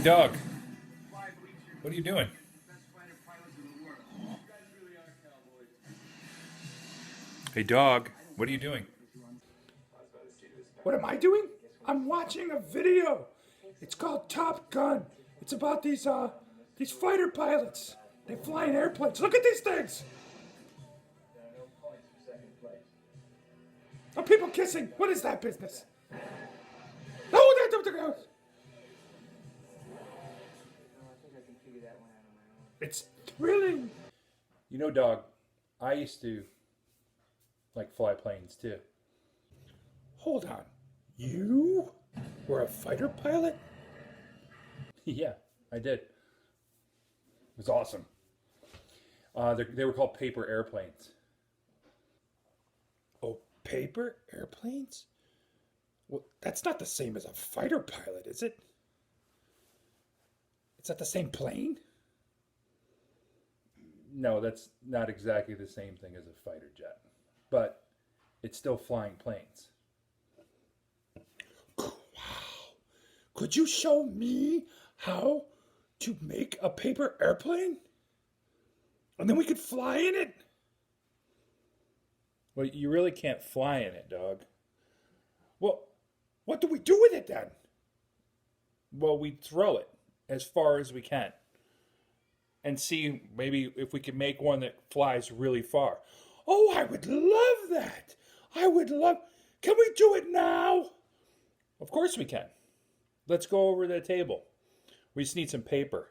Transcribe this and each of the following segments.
Doug, what are you doing? Hey, dog, what are you doing? What am I doing? I'm watching a video. It's called Top Gun. It's about these fighter pilots. They fly in airplanes. Look at these things. Are people kissing? What is that business? Oh, there. It's thrilling. You know, dog, I used to like fly planes too. Hold on. You were a fighter pilot? Yeah, I did. It was awesome. They were called paper airplanes. Oh, paper airplanes? Well, that's not the same as a fighter pilot, is it? Is that the same plane? No, that's not exactly the same thing as a fighter jet, but it's still flying planes. Could you show me how to make a paper airplane? And then we could fly in it? Well, you really can't fly in it, dog. Well, what do we do with it then? Well, we throw it as far as we can and see maybe if we can make one that flies really far. Oh, I would love that. I would love. Can we do it now? Of course we can. Let's go over to the table. We just need some paper.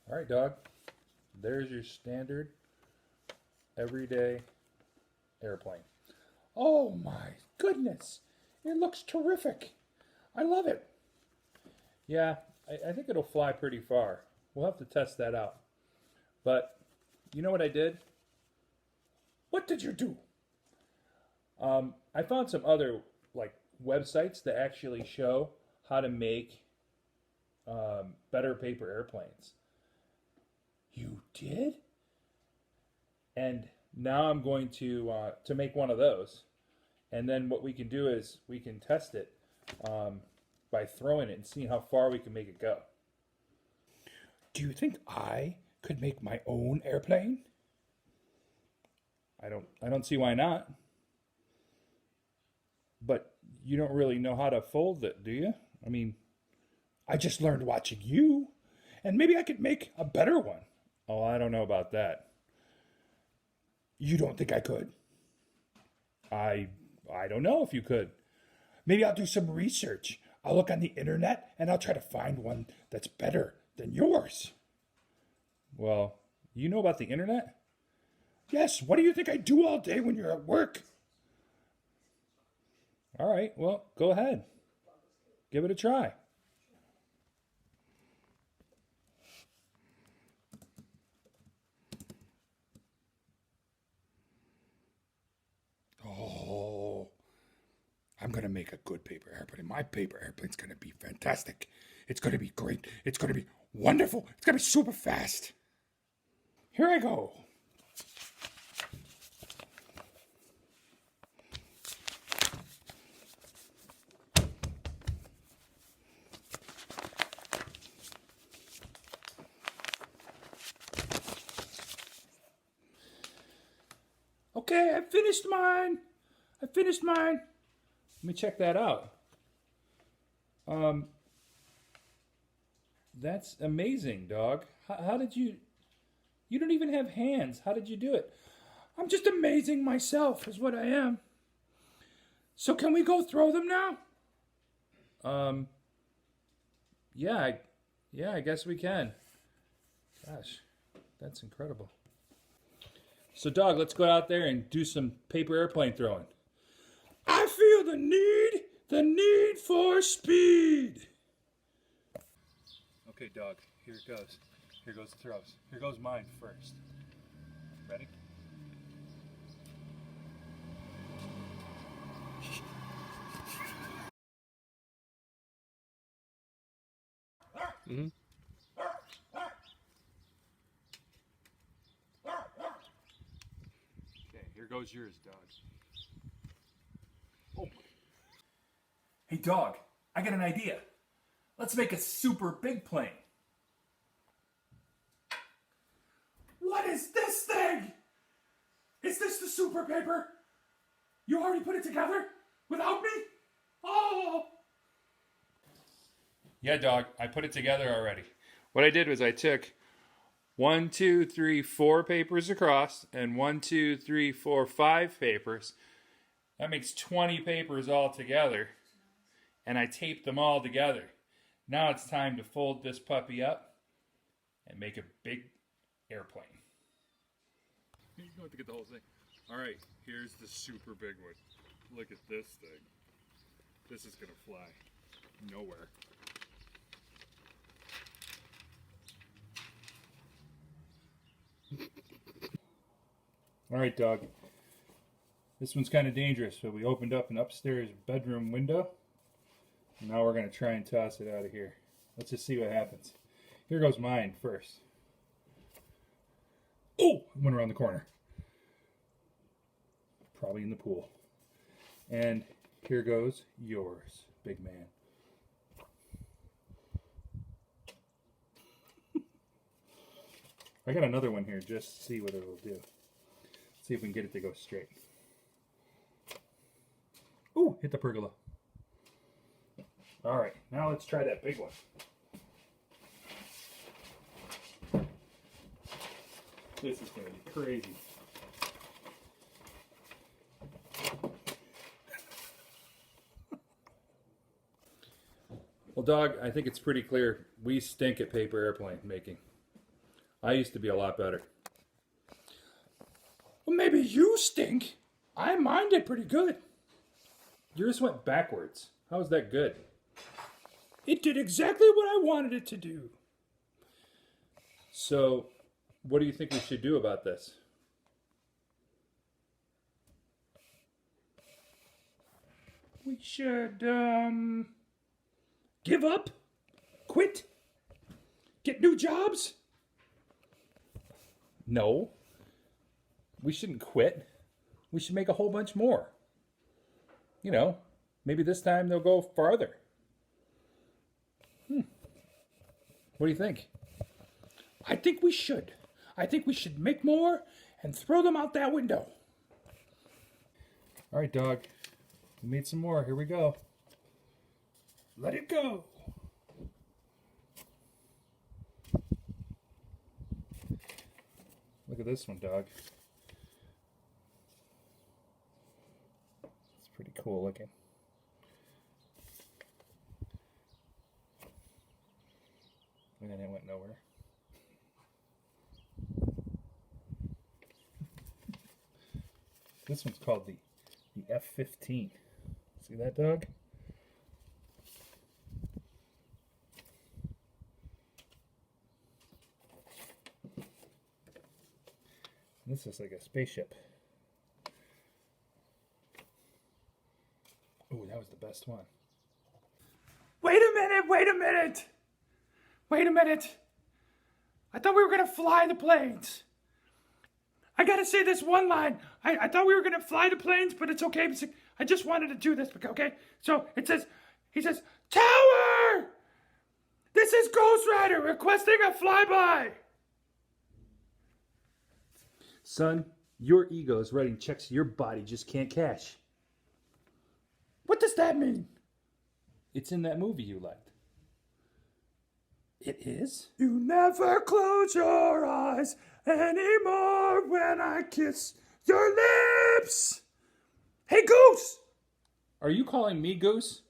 All right, dog. There's your standard everyday airplane. Oh my goodness. It looks terrific. I love it. Yeah, I think it'll fly pretty far. We'll have to test that out. But you know what I did? What did you do? I found some other like websites that actually show how to make better paper airplanes. You did? And now I'm going to make one of those. And then what we can do is we can test it by throwing it and seeing how far we can make it go. Do you think I could make my own airplane? I don't see why not. But you don't really know how to fold it, do you? I mean, I just learned watching you, and maybe I could make a better one. oh, I don't know about that. You don't think I could? I I don't know if you could. Maybe I'll do some research. I'll look on the internet and I'll try to find one that's better than yours. Well, you know about the internet? Yes, what do you think I do all day when you're at work? All right, well, go ahead. Give it a try. make a good paper airplane. My paper airplane's gonna be fantastic. It's gonna be great. It's gonna be wonderful. It's gonna be super fast. Here I go. Okay, I finished mine. Let me check that out. That's amazing, dog. How did you... You don't even have hands. How did you do it? I'm just amazing myself, is what I am. So can we go throw them now? Yeah, I guess we can. Gosh, that's incredible. So, dog, let's go out there and do some paper airplane throwing. I feel the need for speed. Okay, dog, here it goes. Here goes the throws. Here goes mine first. Ready? Mm-hmm. Okay, here goes yours, dog. Oh. Hey, dog, I got an idea. Let's make a super big plane. What is this thing? Is this the super paper? You already put it together? Without me? Oh! Yeah, dog, I put it together already. What I did was I took 1, 2, 3, 4 papers across and 1, 2, 3, 4, 5 papers. That makes 20 papers all together. And I taped them all together. Now it's time to fold this puppy up and make a big airplane. You don't have to get the whole thing. All right, here's the super big one. Look at this thing. This is gonna fly nowhere. All right, dog. This one's kind of dangerous, but we opened up an upstairs bedroom window. Now we're gonna try and toss it out of here. Let's just see what happens. Here goes mine first. Oh, it went around the corner. Probably in the pool. And here goes yours, big man. I got another one here just to see what it'll do. See if we can get it to go straight. Ooh, hit the pergola. All right, now let's try that big one. This is going to be crazy. Well, dog, I think it's pretty clear we stink at paper airplane making. I used to be a lot better. Well, maybe you stink. Mine did pretty good. Yours went backwards. How was that good? It did exactly what I wanted it to do. So, what do you think we should do about this? We should, give up? Quit? Get new jobs? No. We shouldn't quit. We should make a whole bunch more. You know, maybe this time they'll go farther. What do you think? I think we should. I think we should make more and throw them out that window. All right, dog. We made some more. Here we go. Let it go. Look at this one, dog. It's pretty cool looking. And then it went nowhere. This one's called the F-15. See that, dog? This is like a spaceship. Oh, that was the best best one. Wait a minute, wait a minute. Wait a minute. I thought we were going to fly the planes. I got to say this one line. I thought we were going to fly the planes, but it's okay. I just wanted to do this, okay? So he says, Tower! This is Ghost Rider requesting a flyby. Son, your ego is writing checks your body just can't cash. What does that mean? It's in that movie you liked. It is? You never close your eyes anymore when I kiss your lips. Hey, Goose! Are you calling me Goose?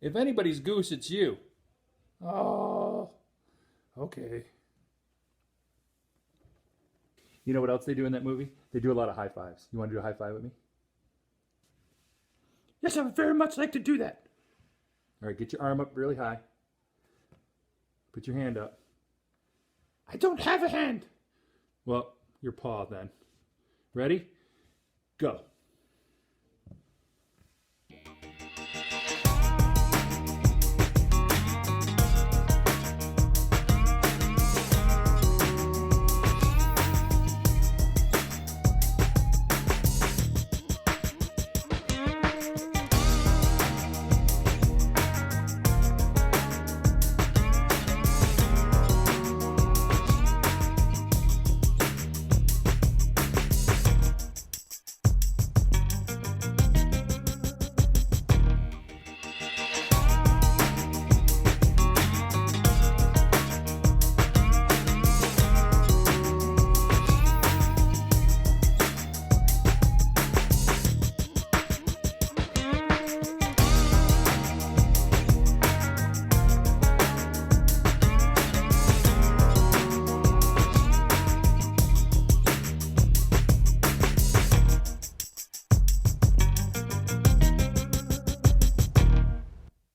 If anybody's Goose, it's you. Oh, okay. You know what else they do in that movie? They do a lot of high fives. You want to do a high five with me? Yes, I would very much like to do that. All right, get your arm up really high. Put your hand up. I don't have a hand. Well, your paw then. Ready? Go.